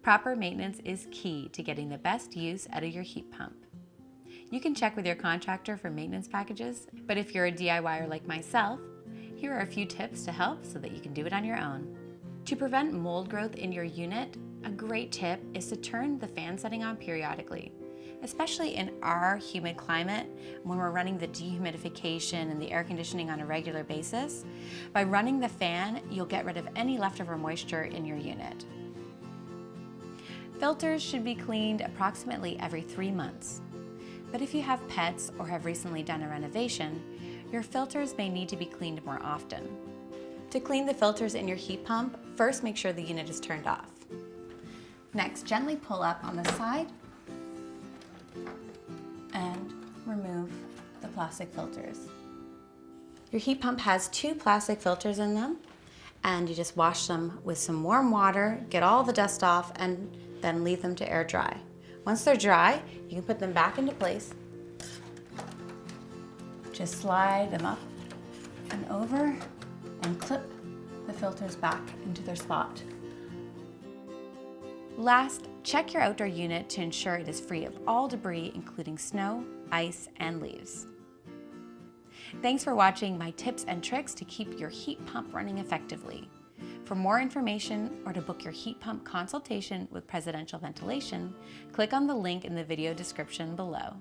Proper maintenance is key to getting the best use out of your heat pump. You can check with your contractor for maintenance packages, but if you're a DIYer like myself, here are a few tips to help so that you can do it on your own. To prevent mold growth in your unit, a great tip is to turn the fan setting on periodically, especially in our humid climate when we're running the dehumidification and the air conditioning on a regular basis. By running the fan, you'll get rid of any leftover moisture in your unit. Filters should be cleaned approximately every 3 months. But if you have pets or have recently done a renovation, your filters may need to be cleaned more often. To clean the filters in your heat pump, first make sure the unit is turned off. Next, gently pull up on the side and remove the plastic filters. Your heat pump has 2 plastic filters in them, and you just wash them with some warm water, get all the dust off, and then leave them to air dry. Once they're dry, you can put them back into place. Just slide them up and over and clip the filters back into their spot. Last, check your outdoor unit to ensure it is free of all debris, including snow, ice, and leaves. Thanks for watching my tips and tricks to keep your heat pump running effectively. For more information or to book your heat pump consultation with Presidential Ventilation, click on the link in the video description below.